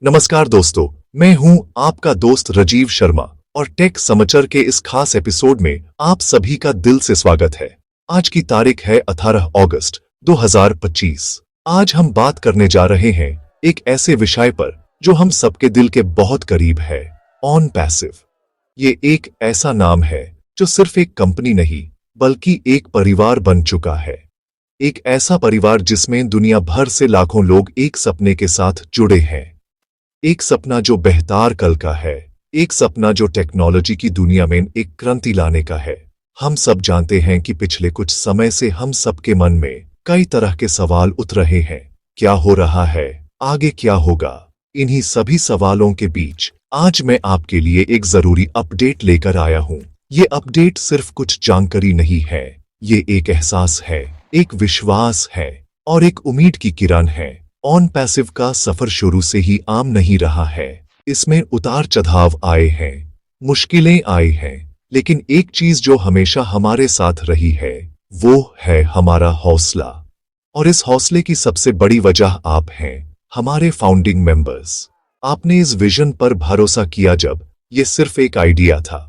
नमस्कार दोस्तों, मैं हूं आपका दोस्त राजीव शर्मा और टेक समाचार के इस खास एपिसोड में आप सभी का दिल से स्वागत है। आज की तारीख है 18 अगस्त 2025। आज हम बात करने जा रहे हैं एक ऐसे विषय पर जो हम सबके दिल के बहुत करीब है, ऑन पैसिव। ये एक ऐसा नाम है जो सिर्फ एक कंपनी नहीं बल्कि एक परिवार बन चुका है। एक ऐसा परिवार जिसमें दुनिया भर से लाखों लोग एक सपने के साथ जुड़े हैं। एक सपना जो बेहतर कल का है, एक सपना जो टेक्नोलॉजी की दुनिया में एक क्रांति लाने का है। हम सब जानते हैं कि पिछले कुछ समय से हम सबके मन में कई तरह के सवाल उठ रहे हैं। क्या हो रहा है, आगे क्या होगा? इन्हीं सभी सवालों के बीच आज मैं आपके लिए एक जरूरी अपडेट लेकर आया हूं। ये अपडेट सिर्फ कुछ जानकारी नहीं है, ये एक एहसास है, एक विश्वास है और एक उम्मीद की किरण है। ऑन पैसिव का सफर शुरू से ही आम नहीं रहा है। इसमें उतार चढ़ाव आए हैं, मुश्किलें आई हैं, लेकिन एक चीज जो हमेशा हमारे साथ रही है वो है हमारा हौसला। और इस हौसले की सबसे बड़ी वजह आप हैं, हमारे फाउंडिंग मेंबर्स। आपने इस विजन पर भरोसा किया जब ये सिर्फ एक आइडिया था।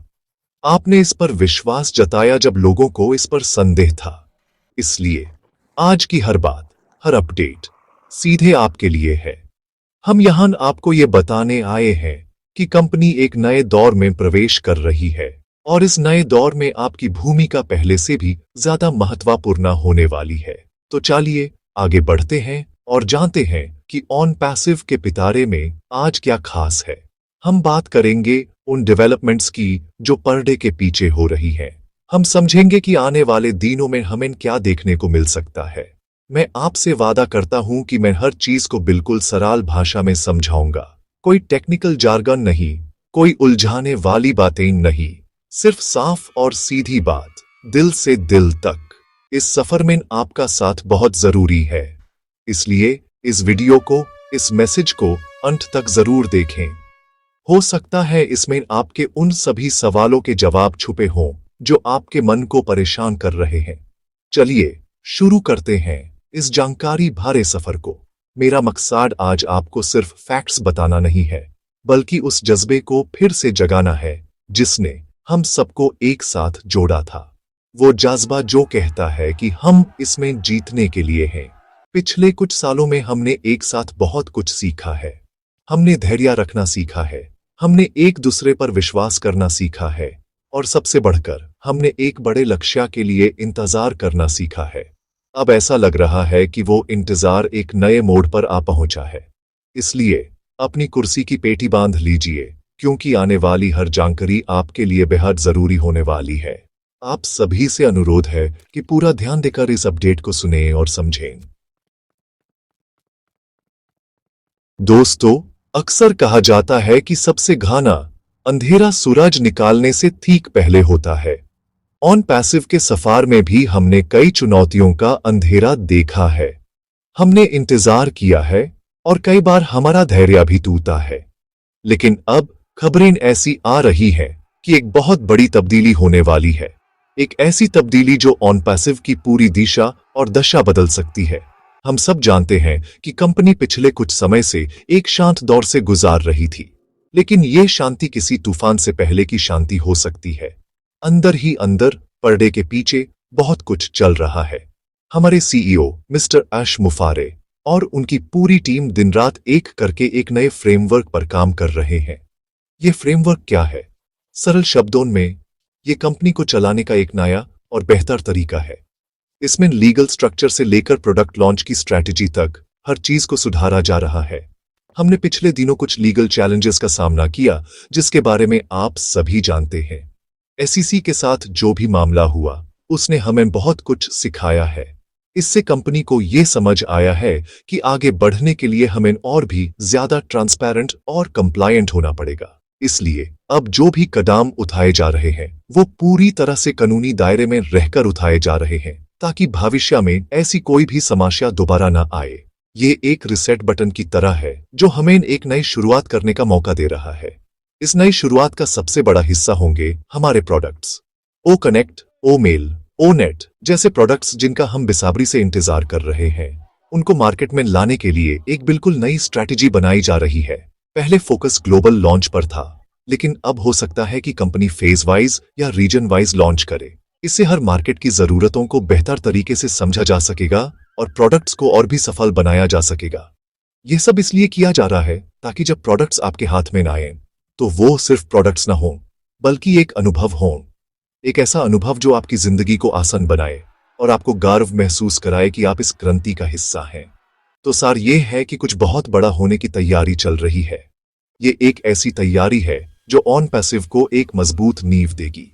आपने इस पर विश्वास जताया जब लोगों को इस पर संदेह था। इसलिए आज की हर बात, हर अपडेट सीधे आपके लिए है। हम यहां आपको ये बताने आए हैं कि कंपनी एक नए दौर में प्रवेश कर रही है और इस नए दौर में आपकी भूमिका पहले से भी ज्यादा महत्वपूर्ण होने वाली है। तो चलिए आगे बढ़ते हैं और जानते हैं कि ऑन पैसिव के पिटारे में आज क्या खास है। हम बात करेंगे उन डेवलपमेंट्स की जो पर्दे के पीछे हो रही हैं। हम समझेंगे कि आने वाले दिनों में हमें क्या देखने को मिल सकता है। मैं आपसे वादा करता हूं कि मैं हर चीज को बिल्कुल सरल भाषा में समझाऊंगा। कोई टेक्निकल जार्गन नहीं, कोई उलझाने वाली बातें नहीं, सिर्फ साफ और सीधी बात, दिल से दिल तक। इस सफर में आपका साथ बहुत जरूरी है, इसलिए इस वीडियो को, इस मैसेज को अंत तक जरूर देखें। हो सकता है इसमें आपके उन सभी सवालों के जवाब छुपे हों जो आपके मन को परेशान कर रहे हैं। चलिए शुरू करते हैं इस जानकारी भरे सफर को। मेरा मकसद आज आपको सिर्फ फैक्ट्स बताना नहीं है, बल्कि उस जज्बे को फिर से जगाना है जिसने हम सबको एक साथ जोड़ा था। वो जज्बा जो कहता है कि हम इसमें जीतने के लिए हैं। पिछले कुछ सालों में हमने एक साथ बहुत कुछ सीखा है। हमने धैर्य रखना सीखा है, हमने एक दूसरे पर विश्वास करना सीखा है और सबसे बढ़कर हमने एक बड़े लक्ष्य के लिए इंतजार करना सीखा है। अब ऐसा लग रहा है कि वो इंतजार एक नए मोड़ पर आ पहुंचा है। इसलिए अपनी कुर्सी की पेटी बांध लीजिए, क्योंकि आने वाली हर जानकारी आपके लिए बेहद जरूरी होने वाली है। आप सभी से अनुरोध है कि पूरा ध्यान देकर इस अपडेट को सुनें और समझें। दोस्तों, अक्सर कहा जाता है कि सबसे घना अंधेरा सूरज निकालने से ठीक पहले होता है। ऑन पैसिव के सफर में भी हमने कई चुनौतियों का अंधेरा देखा है। हमने इंतजार किया है और कई बार हमारा धैर्य भी टूटा है। लेकिन अब खबरें ऐसी आ रही हैं कि एक बहुत बड़ी तब्दीली होने वाली है। एक ऐसी तब्दीली जो ऑन पैसिव की पूरी दिशा और दशा बदल सकती है। हम सब जानते हैं कि कंपनी पिछले कुछ समय से एक शांत दौर से गुजार रही थी, लेकिन ये शांति किसी तूफान से पहले की शांति हो सकती है। अंदर ही अंदर, पर्दे के पीछे बहुत कुछ चल रहा है। हमारे सीईओ मिस्टर एश मुफारे और उनकी पूरी टीम दिन रात एक करके एक नए फ्रेमवर्क पर काम कर रहे हैं। ये फ्रेमवर्क क्या है? सरल शब्दों में, ये कंपनी को चलाने का एक नया और बेहतर तरीका है। इसमें लीगल स्ट्रक्चर से लेकर प्रोडक्ट लॉन्च की स्ट्रैटेजी तक हर चीज को सुधारा जा रहा है। हमने पिछले दिनों कुछ लीगल चैलेंजेस का सामना किया, जिसके बारे में आप सभी जानते हैं। एसईसी के साथ जो भी मामला हुआ, उसने हमें बहुत कुछ सिखाया है। इससे कंपनी को यह समझ आया है कि आगे बढ़ने के लिए हमें और भी ज्यादा ट्रांसपेरेंट और कंप्लायंट होना पड़ेगा। इसलिए अब जो भी कदम उठाए जा रहे हैं वो पूरी तरह से कानूनी दायरे में रहकर उठाए जा रहे हैं, ताकि भविष्य में ऐसी कोई भी समस्या दोबारा न आए। ये एक रिसेट बटन की तरह है जो हमें एक नई शुरुआत करने का मौका दे रहा है। इस नई शुरुआत का सबसे बड़ा हिस्सा होंगे हमारे प्रोडक्ट्स। ओ कनेक्ट, ओ मेल, ओ नेट जैसे प्रोडक्ट्स जिनका हम बेसब्री से इंतजार कर रहे हैं, उनको मार्केट में लाने के लिए एक बिल्कुल नई स्ट्रैटेजी बनाई जा रही है। पहले फोकस ग्लोबल लॉन्च पर था, लेकिन अब हो सकता है कि कंपनी फेज वाइज या रीजन वाइज लॉन्च करे। इससे हर मार्केट की जरूरतों को बेहतर तरीके से समझा जा सकेगा और प्रोडक्ट्स को और भी सफल बनाया जा सकेगा। यह सब इसलिए किया जा रहा है ताकि जब प्रोडक्ट्स आपके हाथ में ना आए तो वो सिर्फ प्रोडक्ट्स ना हों, बल्कि एक अनुभव हों। एक ऐसा अनुभव जो आपकी जिंदगी को आसान बनाए और आपको गर्व महसूस कराए कि आप इस क्रांति का हिस्सा हैं। तो सार ये है कि कुछ बहुत बड़ा होने की तैयारी चल रही है। ये एक ऐसी तैयारी है जो ऑन पैसिव को एक मजबूत नींव देगी।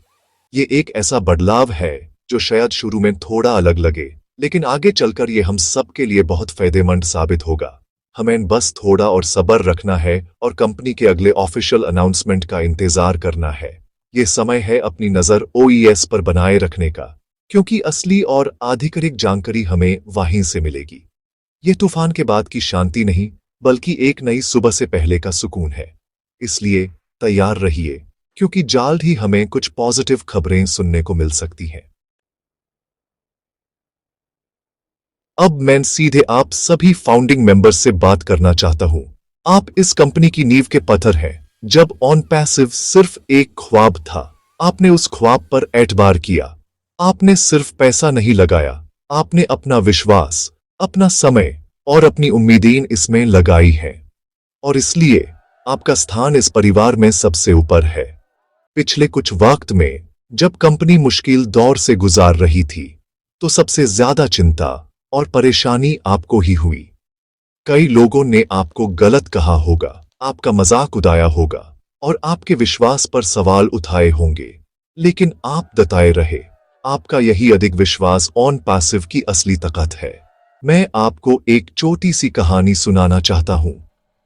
ये एक ऐसा बदलाव है जो शायद शुरू में थोड़ा अलग लगे, लेकिन आगे चलकर ये हम सब के लिए बहुत फायदेमंद साबित होगा। हमें बस थोड़ा और सब्र रखना है और कंपनी के अगले ऑफिशियल अनाउंसमेंट का इंतजार करना है। ये समय है अपनी नजर ओईएस पर बनाए रखने का, क्योंकि असली और आधिकारिक जानकारी हमें वहीं से मिलेगी। ये तूफान के बाद की शांति नहीं, बल्कि एक नई सुबह से पहले का सुकून है। इसलिए तैयार रहिए, क्योंकि जल्द ही हमें कुछ पॉजिटिव खबरें सुनने को मिल सकती हैं। अब मैं सीधे आप सभी फाउंडिंग मेंबर्स से बात करना चाहता हूं। आप इस कंपनी की नींव के पत्थर हैं। जब ऑन पैसिव सिर्फ एक ख्वाब था, आपने उस ख्वाब पर एतबार किया। आपने सिर्फ पैसा नहीं लगाया, आपने अपना विश्वास, अपना समय और अपनी उम्मीदें इसमें लगाई हैं। और इसलिए आपका स्थान इस परिवार में सबसे ऊपर है। पिछले कुछ वक्त में जब कंपनी मुश्किल दौर से गुजार रही थी, तो सबसे ज्यादा चिंता और परेशानी आपको ही हुई। कई लोगों ने आपको गलत कहा होगा, आपका मजाक उड़ाया होगा और आपके विश्वास पर सवाल उठाए होंगे, लेकिन आप डटे रहे। आपका यही अधिक विश्वास ऑन पैसिव की असली ताकत है। मैं आपको एक छोटी सी कहानी सुनाना चाहता हूं।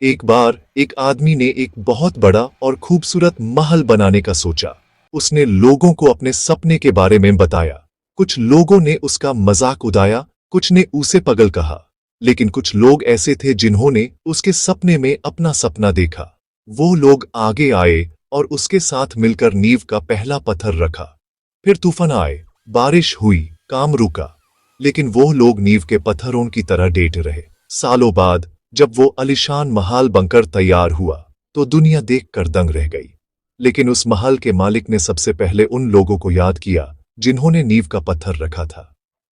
एक बार एक आदमी ने एक बहुत बड़ा और खूबसूरत महल बनाने का सोचा। उसने लोगों को अपने सपने के बारे में बताया। कुछ लोगों ने उसका मजाक उड़ाया, कुछ ने उसे पागल कहा, लेकिन कुछ लोग ऐसे थे जिन्होंने उसके सपने में अपना सपना देखा। वो लोग आगे आए और उसके साथ मिलकर नींव का पहला पत्थर रखा। फिर तूफान आए, बारिश हुई, काम रुका, लेकिन वो लोग नींव के पत्थरों की तरह डटे रहे। सालों बाद जब वो आलीशान महल बनकर तैयार हुआ, तो दुनिया देखकर दंग रह गई। लेकिन उस महल के मालिक ने सबसे पहले उन लोगों को याद किया जिन्होंने नींव का पत्थर रखा था।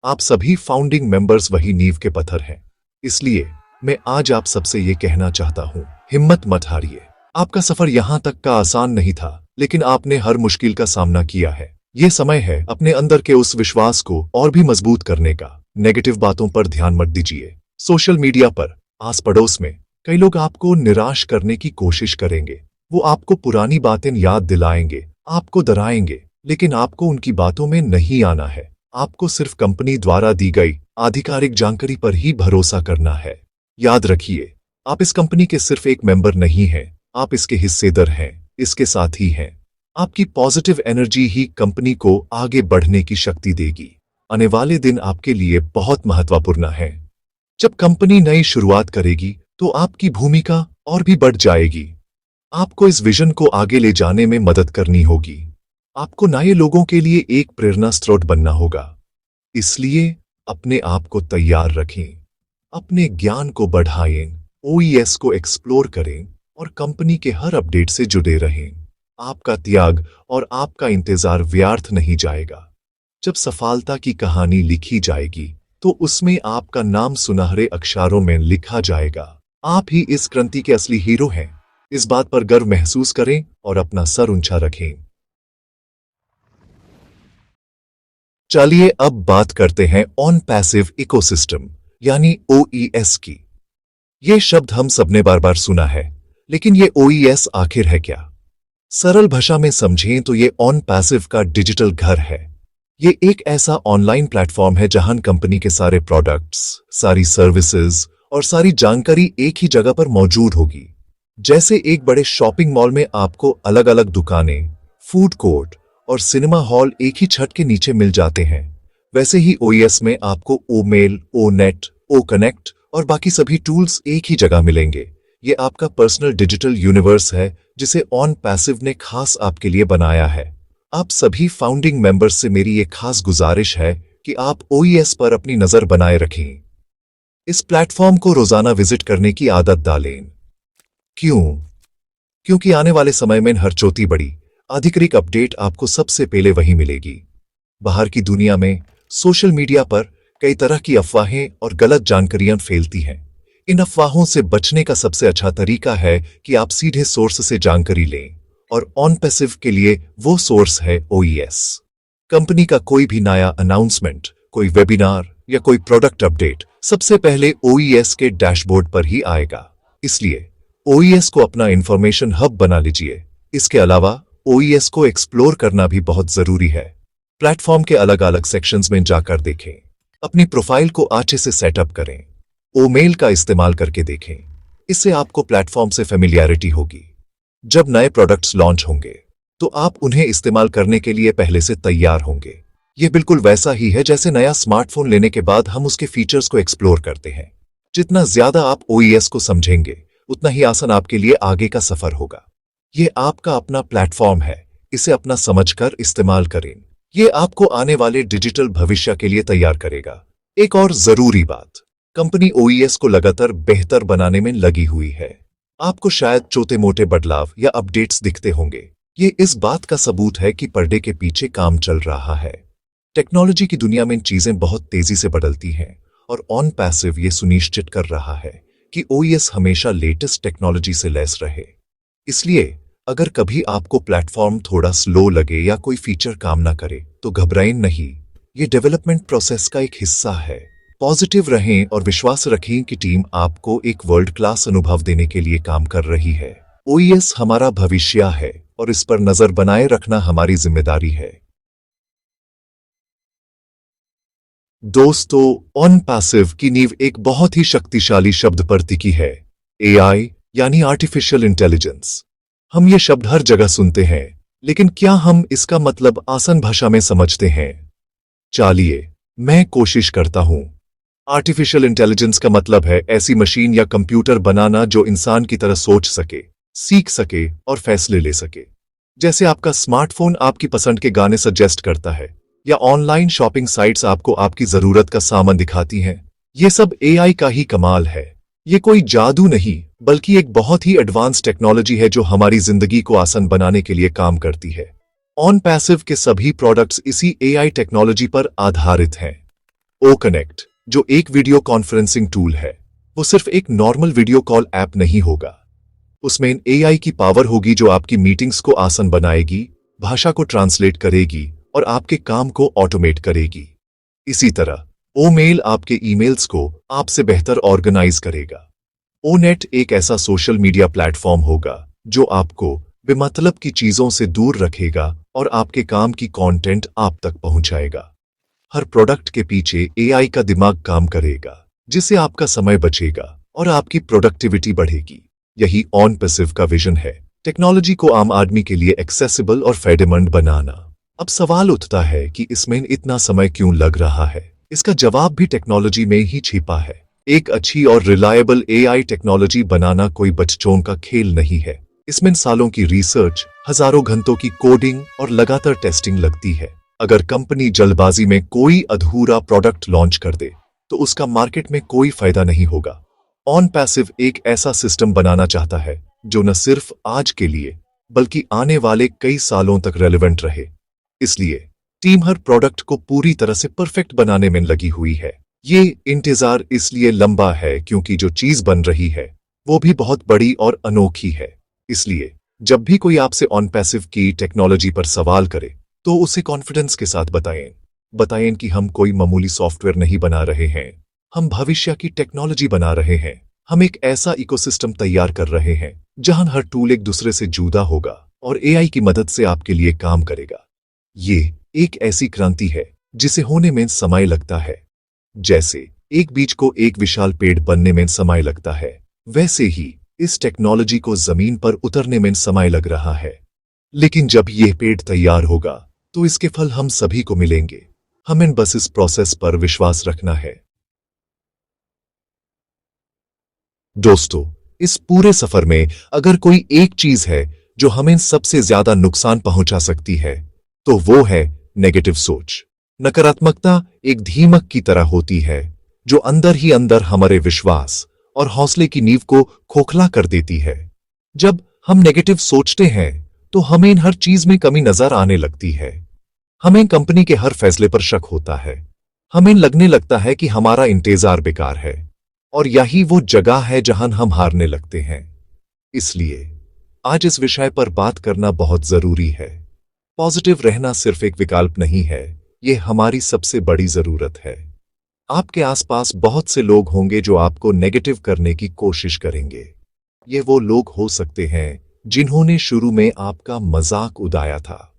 आप सभी फाउंडिंग मेंबर्स वही नींव के पत्थर हैं। इसलिए मैं आज आप सबसे ये कहना चाहता हूं, हिम्मत मत हारिए। आपका सफर यहां तक का आसान नहीं था, लेकिन आपने हर मुश्किल का सामना किया है। ये समय है अपने अंदर के उस विश्वास को और भी मजबूत करने का। नेगेटिव बातों पर ध्यान मत दीजिए। सोशल मीडिया पर, आस पड़ोस में कई लोग आपको निराश करने की कोशिश करेंगे। वो आपको पुरानी बातें याद दिलाएंगे, आपको डराएंगे, लेकिन आपको उनकी बातों में नहीं आना है। आपको सिर्फ कंपनी द्वारा दी गई आधिकारिक जानकारी पर ही भरोसा करना है। याद रखिए, आप इस कंपनी के सिर्फ एक मेंबर नहीं हैं, आप इसके हिस्सेदार हैं, इसके साथी हैं। आपकी पॉजिटिव एनर्जी ही कंपनी को आगे बढ़ने की शक्ति देगी। आने वाले दिन आपके लिए बहुत महत्वपूर्ण है। जब कंपनी नई शुरुआत करेगी, तो आपकी भूमिका और भी बढ़ जाएगी। आपको इस विजन को आगे ले जाने में मदद करनी होगी। आपको नए लोगों के लिए एक प्रेरणा स्रोत बनना होगा। इसलिए अपने आप को तैयार रखें, अपने ज्ञान को बढ़ाएं, ओईएस को एक्सप्लोर करें और कंपनी के हर अपडेट से जुड़े रहें। आपका त्याग और आपका इंतजार व्यर्थ नहीं जाएगा। जब सफलता की कहानी लिखी जाएगी, तो उसमें आपका नाम सुनहरे अक्षरों में लिखा जाएगा। आप ही इस क्रांति के असली हीरो हैं। इस बात पर गर्व महसूस करें और अपना सर ऊंचा रखें। चलिए अब बात करते हैं ऑन पैसिव इकोसिस्टम यानी ओईएस की। ये शब्द हम सबने बार बार सुना है, लेकिन ये ओईएस आखिर है क्या? सरल भाषा में समझें तो ये ऑन पैसिव का डिजिटल घर है। ये एक ऐसा ऑनलाइन प्लेटफॉर्म है जहां कंपनी के सारे प्रोडक्ट्स, सारी सर्विसेज और सारी जानकारी एक ही जगह पर मौजूद होगी। जैसे एक बड़े शॉपिंग मॉल में आपको अलग अलग दुकानें, फूड कोर्ट और सिनेमा हॉल एक ही छत के नीचे मिल जाते हैं, वैसे ही ओईएस में आपको ओ मेल, ओ नेट, ओ कनेक्ट और बाकी सभी टूल्स एक ही जगह मिलेंगे। ये आपका पर्सनल डिजिटल यूनिवर्स है जिसे ऑन पैसिव ने खास आपके लिए बनाया है। आप सभी फाउंडिंग मेंबर्स से मेरी ये खास गुजारिश है कि आप ओईएस पर अपनी नजर बनाए रखें। इस प्लेटफॉर्म को रोजाना विजिट करने की आदत डालें। क्यों? क्योंकि आने वाले समय में हर चौथी बड़ी आधिकारिक अपडेट आपको सबसे पहले वहीं मिलेगी। बाहर की दुनिया में सोशल मीडिया पर कई तरह की अफवाहें और गलत जानकारियां फैलती हैं। इन अफवाहों से बचने का सबसे अच्छा तरीका है कि आप सीधे सोर्स से जानकारी लें, और ऑन पैसिव के लिए वो सोर्स है OES। कंपनी का कोई भी नया अनाउंसमेंट, कोई वेबिनार या कोई प्रोडक्ट अपडेट सबसे पहले OES के डैशबोर्ड पर ही आएगा। इसलिए OES को अपना इंफॉर्मेशन हब बना लीजिए। इसके अलावा OES को एक्सप्लोर करना भी बहुत जरूरी है। प्लेटफॉर्म के अलग अलग सेक्शंस में जाकर देखें, अपनी प्रोफाइल को अच्छे से सेटअप करें, ईमेल का इस्तेमाल करके देखें। इससे आपको प्लेटफॉर्म से फेमिलियरिटी होगी। जब नए प्रोडक्ट्स लॉन्च होंगे तो आप उन्हें इस्तेमाल करने के लिए पहले से तैयार होंगे। यह बिल्कुल वैसा ही है जैसे नया स्मार्टफोन लेने के बाद हम उसके फीचर्स को एक्सप्लोर करते हैं। जितना ज्यादा आप OES को समझेंगे उतना ही आसान आपके लिए आगे का सफर होगा। यह आपका अपना प्लेटफॉर्म है, इसे अपना समझकर इस्तेमाल करें। यह आपको आने वाले डिजिटल भविष्य के लिए तैयार करेगा। एक और जरूरी बात, कंपनी OES को लगातार बेहतर बनाने में लगी हुई है। आपको शायद छोटे मोटे बदलाव या अपडेट्स दिखते होंगे। ये इस बात का सबूत है कि पर्दे के पीछे काम चल रहा है। टेक्नोलॉजी की दुनिया में चीजें बहुत तेजी से बदलती हैं, और ऑन पैसिव ये सुनिश्चित कर रहा है कि OES हमेशा लेटेस्ट टेक्नोलॉजी से लैस रहे। इसलिए अगर कभी आपको प्लेटफॉर्म थोड़ा स्लो लगे या कोई फीचर काम ना करे तो घबराएं नहीं। ये डेवलपमेंट प्रोसेस का एक हिस्सा है। पॉजिटिव रहें और विश्वास रखें कि टीम आपको एक वर्ल्ड क्लास अनुभव देने के लिए काम कर रही है। OES हमारा भविष्य है और इस पर नजर बनाए रखना हमारी जिम्मेदारी है। दोस्तों, ऑन पैसिव की नींव एक बहुत ही शक्तिशाली शब्द पर टिकी है, AI यानी आर्टिफिशियल इंटेलिजेंस। हम ये शब्द हर जगह सुनते हैं, लेकिन क्या हम इसका मतलब आसान भाषा में समझते हैं? चलिए मैं कोशिश करता हूं। आर्टिफिशियल इंटेलिजेंस का मतलब है ऐसी मशीन या कंप्यूटर बनाना जो इंसान की तरह सोच सके, सीख सके और फैसले ले सके। जैसे आपका स्मार्टफोन आपकी पसंद के गाने सजेस्ट करता है, या ऑनलाइन शॉपिंग साइट्स आपको आपकी जरूरत का सामान दिखाती हैं। ये सब AI का ही कमाल है। ये कोई जादू नहीं, बल्कि एक बहुत ही एडवांस टेक्नोलॉजी है जो हमारी जिंदगी को आसान बनाने के लिए काम करती है। ऑन पैसिव के सभी प्रोडक्ट्स इसी AI टेक्नोलॉजी पर आधारित हैं। ओ कनेक्ट, जो एक वीडियो कॉन्फ्रेंसिंग टूल है, वो सिर्फ एक नॉर्मल वीडियो कॉल ऐप नहीं होगा। उसमें AI की पावर होगी जो आपकी मीटिंग्स को आसान बनाएगी, भाषा को ट्रांसलेट करेगी और आपके काम को ऑटोमेट करेगी। इसी तरह OMail आपके ईमेल्स को आपसे बेहतर ऑर्गेनाइज करेगा। ONET एक ऐसा सोशल मीडिया प्लेटफॉर्म होगा जो आपको बेमतलब की चीजों से दूर रखेगा और आपके काम की कंटेंट आप तक पहुंचाएगा। हर प्रोडक्ट के पीछे AI का दिमाग काम करेगा, जिससे आपका समय बचेगा और आपकी प्रोडक्टिविटी बढ़ेगी। यही ऑन पैसिव का विजन है, टेक्नोलॉजी को आम आदमी के लिए एक्सेसिबल और फायदेमंद बनाना। अब सवाल उठता है कि इसमें इतना समय क्यों लग रहा है? इसका जवाब भी टेक्नोलॉजी में ही छिपा है। एक अच्छी और रिलायबल AI टेक्नोलॉजी बनाना कोई बच्चों का खेल नहीं है। इसमें सालों की रिसर्च, हजारों घंटों की कोडिंग और लगातार टेस्टिंग लगती है। अगर कंपनी जल्दबाजी में कोई अधूरा प्रोडक्ट लॉन्च कर दे तो उसका मार्केट में कोई फायदा नहीं होगा। ऑन पैसिव एक ऐसा सिस्टम बनाना चाहता है जो न सिर्फ आज के लिए बल्कि आने वाले कई सालों तक रेलेवेंट रहे। इसलिए टीम हर प्रोडक्ट को पूरी तरह से परफेक्ट बनाने में लगी हुई है। ये इंतजार इसलिए लंबा है क्योंकि जो चीज बन रही है वो भी बहुत बड़ी और अनोखी है। इसलिए जब भी कोई आपसे ऑन पैसिव की टेक्नोलॉजी पर सवाल करे तो उसे कॉन्फिडेंस के साथ बताएं कि हम कोई मामूली सॉफ्टवेयर नहीं बना रहे हैं, हम भविष्य की टेक्नोलॉजी बना रहे हैं। हम एक ऐसा इकोसिस्टम तैयार कर रहे हैं जहां हर टूल एक दूसरे से जुदा होगा और AI की मदद से आपके लिए काम करेगा। ये एक ऐसी क्रांति है जिसे होने में समय लगता है। जैसे एक बीज को एक विशाल पेड़ बनने में समय लगता है, वैसे ही इस टेक्नोलॉजी को जमीन पर उतरने में समय लग रहा है। लेकिन जब यह पेड़ तैयार होगा तो इसके फल हम सभी को मिलेंगे। हमें बस इस प्रोसेस पर विश्वास रखना है। दोस्तों, इस पूरे सफर में अगर कोई एक चीज है जो हमें सबसे ज्यादा नुकसान पहुंचा सकती है तो वो है नेगेटिव सोच। नकारात्मकता एक धीमक की तरह होती है जो अंदर ही अंदर हमारे विश्वास और हौसले की नींव को खोखला कर देती है। जब हम नेगेटिव सोचते हैं तो हमें हर चीज में कमी नजर आने लगती है। हमें कंपनी के हर फैसले पर शक होता है। हमें लगने लगता है कि हमारा इंतजार बेकार है, और यही वो जगह है जहां हम हारने लगते हैं। इसलिए आज इस विषय पर बात करना बहुत जरूरी है। पॉजिटिव रहना सिर्फ एक विकल्प नहीं है, यह हमारी सबसे बड़ी जरूरत है। आपके आसपास बहुत से लोग होंगे जो आपको नेगेटिव करने की कोशिश करेंगे। ये वो लोग हो सकते हैं जिन्होंने शुरू में आपका मजाक उड़ाया था।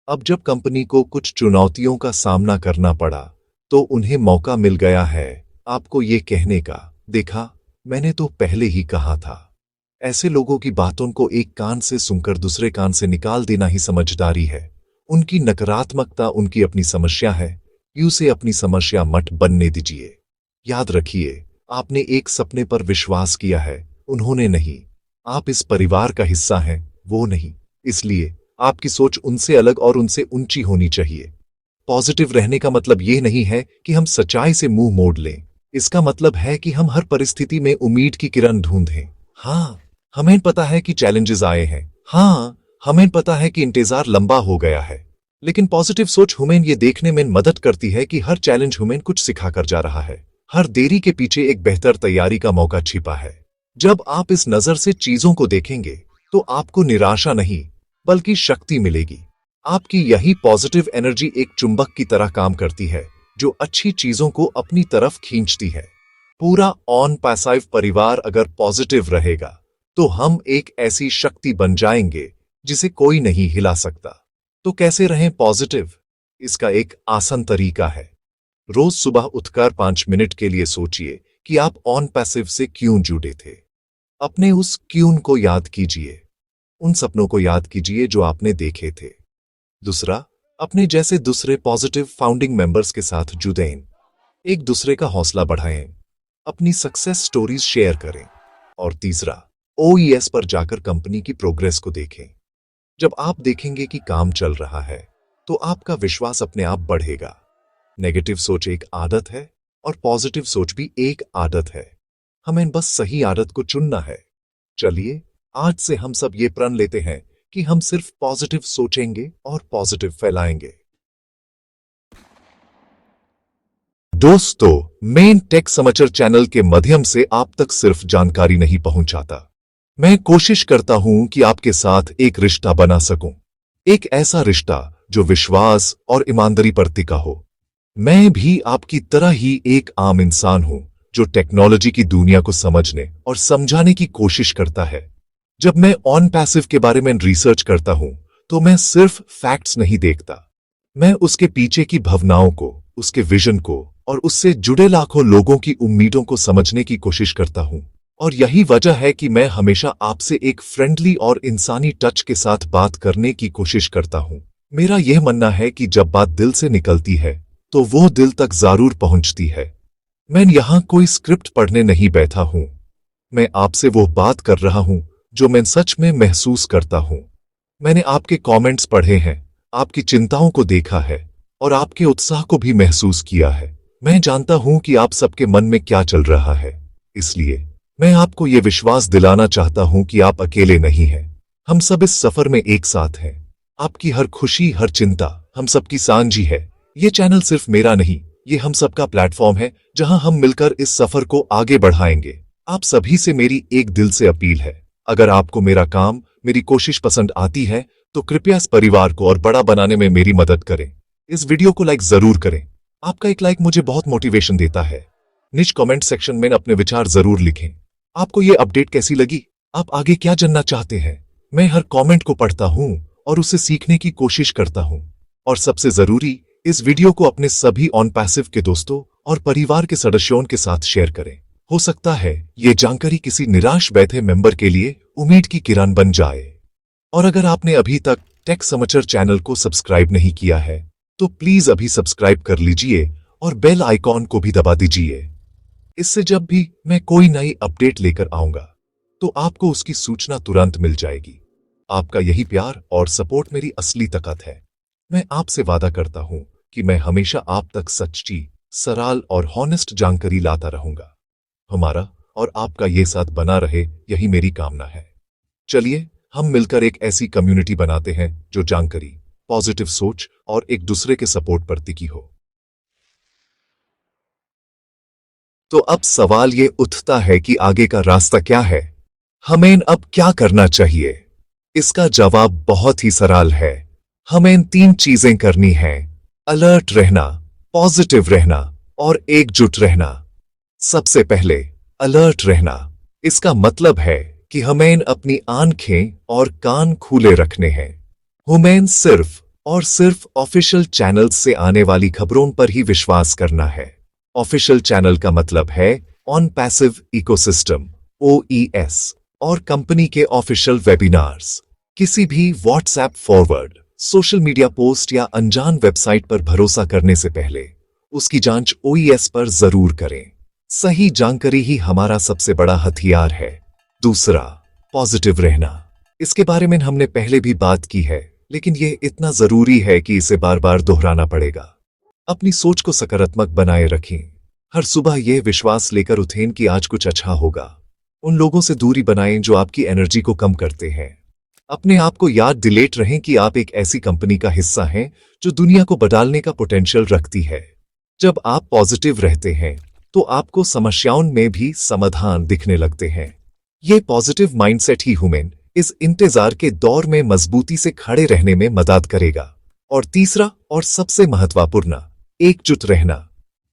अब जब कंपनी को कुछ चुनौतियों का सामना करना पड़ा, तो उन्हें मौका मिल गया है आपको ये कहने का, देखा, मैंने तो पहले ही कहा था। ऐसे लोगों की बातों को एक कान से सुनकर दूसरे कान से निकाल देना ही समझदारी है। उनकी नकारात्मकता उनकी अपनी समस्या है, उसे अपनी समस्या मत बनने दीजिए। याद रखिए, आपने एक सपने पर विश्वास किया है, उन्होंने नहीं। आप इस परिवार का हिस्सा हैं, वो नहीं। इसलिए आपकी सोच उनसे अलग और उनसे ऊंची होनी चाहिए। पॉजिटिव रहने का मतलब ये नहीं है कि हम सच्चाई से मुंह मोड़ लें। इसका मतलब है कि हम हर परिस्थिति में उम्मीद की किरण ढूंढें। हाँ, हमें पता है कि चैलेंजेस आए हैं। हाँ, हमें पता है कि इंतजार लंबा हो गया है। लेकिन पॉजिटिव सोच हमें ये देखने में मदद करती है कि हर चैलेंज हमें कुछ सिखा कर जा रहा है। हर देरी के पीछे एक बेहतर तैयारी का मौका छिपा है। जब आप इस नजर से चीजों को देखेंगे, तो आपको निराशा नहीं, बल्कि शक्ति मिलेगी। आपकी यही पॉजिटिव एनर्जी एक चुंबक की तरह काम करती है, जो अच्छी चीजों को अपनी तरफ खींचती है। पूरा ऑन पैसिव परिवार अगर पॉजिटिव रहेगा, तो हम एक ऐसी शक्ति बन जाएंगे जिसे कोई नहीं हिला सकता। तो कैसे रहें पॉजिटिव? इसका एक आसान तरीका है। रोज सुबह उठकर 5 मिनट के लिए सोचिए कि आप ऑन पैसिव से क्यों जुड़े थे। अपने उस क्यों को याद कीजिए। उन सपनों को याद कीजिए जो आपने देखे थे। दूसरा, अपने जैसे दूसरे पॉजिटिव फाउंडिंग मेंबर्स के साथ जुड़ें। एक दूसरे का हौसला बढ़ाएं, अपनी सक्सेस स्टोरीज शेयर करें। और तीसरा, OES पर जाकर कंपनी की प्रोग्रेस को देखें। जब आप देखेंगे कि काम चल रहा है, तो आपका विश्वास अपने आप बढ़ेगा। नेगेटिव सोच एक आदत है, और पॉजिटिव सोच भी एक आदत है। हमें बस सही आदत को चुनना है। चलिए, आज से हम सब ये प्रण लेते हैं कि हम सिर्फ पॉजिटिव सोचेंगे और पॉजिटिव फैलाएंगे। दोस्तों, मेन टेक समाचार चैनल के माध्यम से आप तक सिर्फ जानकारी नहीं पहुंचाता। मैं कोशिश करता हूं कि आपके साथ एक रिश्ता बना सकूं। एक ऐसा रिश्ता जो विश्वास और ईमानदारी पर टिका हो। मैं भी आपकी तरह ही एक आम इंसान हूं, जो टेक्नोलॉजी की दुनिया को समझने और समझाने की कोशिश करता है। जब मैं ऑन पैसिव के बारे में रिसर्च करता हूं, तो मैं सिर्फ फैक्ट्स नहीं देखता। मैं उसके पीछे की भावनाओं को, उसके विजन को और उससे जुड़े लाखों लोगों की उम्मीदों को समझने की कोशिश करता हूं। और यही वजह है कि मैं हमेशा आपसे एक फ्रेंडली और इंसानी टच के साथ बात करने की कोशिश करता हूं। मेरा यह मानना है कि जब बात दिल से निकलती है, तो वो दिल तक जरूर पहुंचती है। मैं यहां कोई स्क्रिप्ट पढ़ने नहीं बैठा हूं। मैं आपसे वो बात कर रहा हूं जो मैं सच में महसूस करता हूं। मैंने आपके कमेंट्स पढ़े हैं, आपकी चिंताओं को देखा है और आपके उत्साह को भी महसूस किया है। मैं जानता हूं कि आप सबके मन में क्या चल रहा है। इसलिए मैं आपको यह विश्वास दिलाना चाहता हूं कि आप अकेले नहीं हैं। हम सब इस सफर में एक साथ हैं। आपकी हर खुशी, हर चिंता हम सबकी साझी है। ये चैनल सिर्फ मेरा नहीं, ये हम सबका प्लेटफॉर्म है जहां हम मिलकर इस सफर को आगे बढ़ाएंगे। आप सभी से मेरी एक दिल से अपील है, अगर आपको मेरा काम, मेरी कोशिश पसंद आती है, तो कृपया इस परिवार को और बड़ा बनाने में मेरी मदद करें। इस वीडियो को लाइक जरूर करें। आपका एक लाइक मुझे बहुत मोटिवेशन देता है। नीचे कमेंट सेक्शन में अपने विचार जरूर लिखें। आपको ये अपडेट कैसी लगी? आप आगे क्या जानना चाहते हैं? मैं हर कमेंट को पढ़ता हूं और उसे सीखने की कोशिश करता हूं। और सबसे जरूरी, इस वीडियो को अपने सभी ऑन पैसिव के दोस्तों और परिवार के सदस्यों के साथ शेयर करें। हो सकता है ये जानकारी किसी निराश बैठे मेंबर के लिए उम्मीद की किरण बन जाए। और अगर आपने अभी तक टेक समाचार चैनल को सब्सक्राइब नहीं किया है, तो प्लीज अभी सब्सक्राइब कर लीजिए और बेल आइकॉन को भी दबा दीजिए। इससे जब भी मैं कोई नई अपडेट लेकर आऊंगा, तो आपको उसकी सूचना तुरंत मिल जाएगी। आपका यही प्यार और सपोर्ट मेरी असली ताकत है। मैं आपसे वादा करता हूं कि मैं हमेशा आप तक सच्ची, सरल और हॉनेस्ट जानकारी लाता रहूंगा। हमारा और आपका ये साथ बना रहे, यही मेरी कामना है। चलिए, हम मिलकर एक ऐसी कम्युनिटी बनाते हैं जो जानकारी, पॉजिटिव सोच और एक दूसरे के सपोर्ट पर टिकी हो। तो अब सवाल ये उठता है कि आगे का रास्ता क्या है? हमें अब क्या करना चाहिए? इसका जवाब बहुत ही सरल है। हमें 3 चीजें करनी हैं: अलर्ट रहना, पॉजिटिव रहना और एकजुट रहना। सबसे पहले अलर्ट रहना। इसका मतलब है कि हमें अपनी आंखें और कान खुले रखने हैं। हमें सिर्फ और सिर्फ ऑफिशियल चैनल्स से आने वाली खबरों पर ही विश्वास करना है। ऑफिशियल चैनल का मतलब है ऑन पैसिव इकोसिस्टम OES और कंपनी के ऑफिशियल वेबिनार्स। किसी भी WhatsApp forward, social media post या अनजान वेबसाइट पर भरोसा करने से पहले उसकी जांच OES पर जरूर करें। सही जानकारी ही हमारा सबसे बड़ा हथियार है। दूसरा, पॉजिटिव रहना। इसके बारे में हमने पहले भी बात की है, लेकिन यह इतना जरूरी है कि इसे बार बार दोहराना पड़ेगा। अपनी सोच को सकारात्मक बनाए रखें। हर सुबह यह विश्वास लेकर उठें कि आज कुछ अच्छा होगा। उन लोगों से दूरी बनाएं जो आपकी एनर्जी को कम करते हैं। अपने आप को याद दिलाते रहें कि आप एक ऐसी कंपनी का हिस्सा हैं जो दुनिया को बदलने का पोटेंशियल रखती है। जब आप पॉजिटिव रहते हैं तो आपको समस्याओं में भी समाधान दिखने लगते हैं। ये पॉजिटिव माइंडसेट ही हमें इस इंतजार के दौर में मजबूती से खड़े रहने में मदद करेगा। और तीसरा और सबसे महत्वपूर्ण, एकजुट रहना।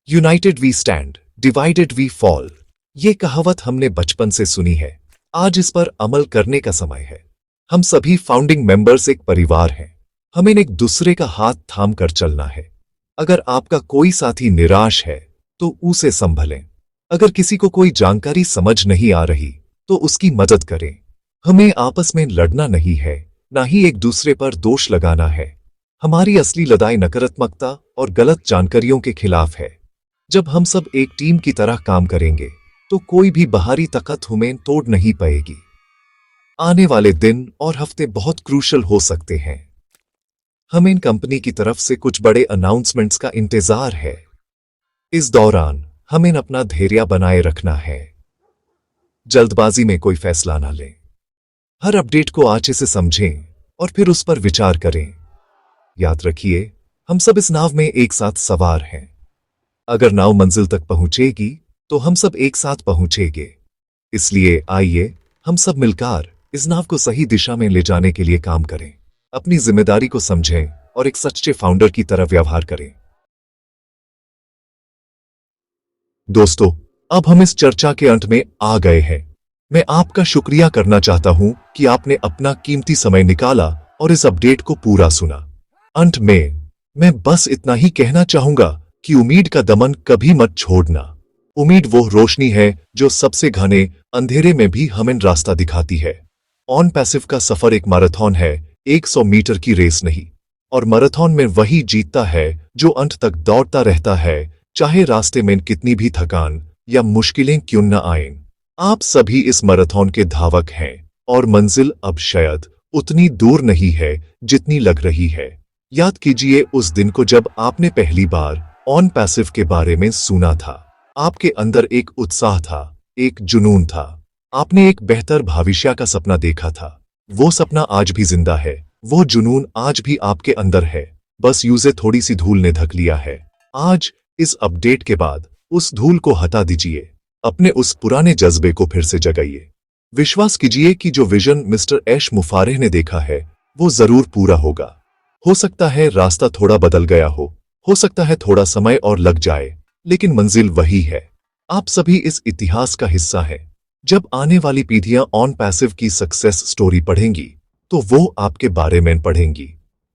United we stand, divided we fall. ये कहावत हमने बचपन से सुनी है। आज इस पर अमल करने का समय है। हम सभी फाउंडिंग मेंबर्स एक परिवार हैं। हमें एक दूसरे का हाथ थाम कर चलना है। अगर आपका कोई साथी निराश है तो उसे संभलें। अगर किसी को कोई जानकारी समझ नहीं आ रही तो उसकी मदद करें। हमें आपस में लड़ना नहीं है, ना ही एक दूसरे पर दोष लगाना है। हमारी असली लड़ाई नकारात्मकता और गलत जानकारियों के खिलाफ है। जब हम सब एक टीम की तरह काम करेंगे तो कोई भी बाहरी ताकत हमें तोड़ नहीं पाएगी। आने वाले दिन और हफ्ते बहुत क्रूशल हो सकते हैं। हमें कंपनी की तरफ से कुछ बड़े अनाउंसमेंट्स का इंतजार है। इस दौरान हमें अपना धैर्य बनाए रखना है। जल्दबाजी में कोई फैसला ना लें। हर अपडेट को अच्छे से समझें और फिर उस पर विचार करें। याद रखिए, हम सब इस नाव में एक साथ सवार हैं। अगर नाव मंजिल तक पहुंचेगी तो हम सब एक साथ पहुंचेंगे। इसलिए आइए हम सब मिलकर इस नाव को सही दिशा में ले जाने के लिए काम करें। अपनी जिम्मेदारी को समझें और एक सच्चे फाउंडर की तरह व्यवहार करें। दोस्तों, अब हम इस चर्चा के अंत में आ गए हैं। मैं आपका शुक्रिया करना चाहता हूं कि आपने अपना कीमती समय निकाला और इस अपडेट को पूरा सुना। अंत में मैं बस इतना ही कहना चाहूंगा कि उम्मीद का दमन कभी मत छोड़ना। उम्मीद वो रोशनी है जो सबसे घने अंधेरे में भी हमें रास्ता दिखाती है। ऑन पैसिव का सफर एक मैराथन है, 100 मीटर की रेस नहीं। और मैराथन में वही जीतता है जो अंत तक दौड़ता रहता है, चाहे रास्ते में कितनी भी थकान या मुश्किलें क्यों न आएं। आप सभी इस मैराथन के धावक हैं और मंजिल अब शायद उतनी दूर नहीं है जितनी लग रही है। याद कीजिए उस दिन को जब आपने पहली बार ऑन पैसिव के बारे में सुना था। आपके अंदर एक उत्साह था, एक जुनून था। आपने एक बेहतर भविष्य का सपना देखा था। वो सपना आज भी जिंदा है, वो जुनून आज भी आपके अंदर है, बस यूं थोड़ी सी धूल ने ढक लिया है। आज इस अपडेट के बाद उस धूल को हटा दीजिए, अपने उस पुराने जज्बे को फिर से जगाइए। विश्वास कीजिए कि जो विजन मिस्टर ऐश मुफारेह ने देखा है वो जरूर पूरा होगा। हो सकता है रास्ता थोड़ा बदल गया हो सकता है थोड़ा समय और लग जाए, लेकिन मंजिल वही है। आप सभी इस इतिहास का हिस्सा हैं। जब आने वाली पीढ़ियां ऑन पैसिव की सक्सेस स्टोरी पढ़ेंगी तो वो आपके बारे में पढ़ेंगी।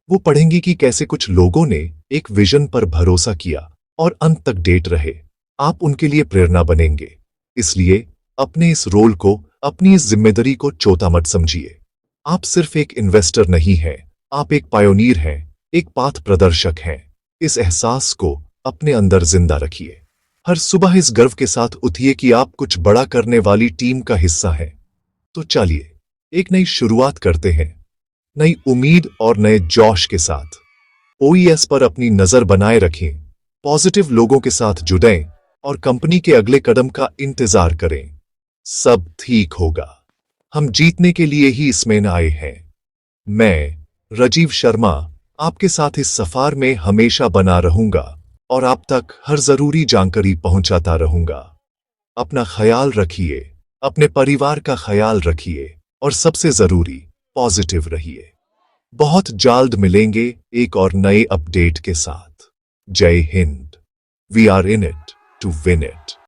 वो पढ़ेंगी कि कैसे कुछ लोगों ने एक विजन पर भरोसा किया और अंत तक डेट रहे। आप उनके लिए प्रेरणा बनेंगे। इसलिए अपने इस रोल को, अपनी इस जिम्मेदारी को छोटा मत समझिए। आप सिर्फ एक इन्वेस्टर नहीं हैं, आप एक पायोनियर हैं, एक पाथ प्रदर्शक हैं। इस एहसास को अपने अंदर जिंदा रखिए। हर सुबह इस गर्व के साथ उठिए कि आप कुछ बड़ा करने वाली टीम का हिस्सा हैं। तो चलिए एक नई शुरुआत करते हैं, नई उम्मीद और नए जोश के साथ। OES पर अपनी नजर बनाए रखें, पॉजिटिव लोगों के साथ जुड़ें और कंपनी के अगले कदम का इंतजार करें। सब ठीक होगा। हम जीतने के लिए ही इसमें आए हैं। मैं राजीव शर्मा आपके साथ इस सफर में हमेशा बना रहूंगा और आप तक हर जरूरी जानकारी पहुंचाता रहूंगा। अपना ख्याल रखिए, अपने परिवार का ख्याल रखिए और सबसे जरूरी पॉजिटिव रहिए। बहुत जल्द मिलेंगे एक और नए अपडेट के साथ। जय हिंद। We are in it to win it.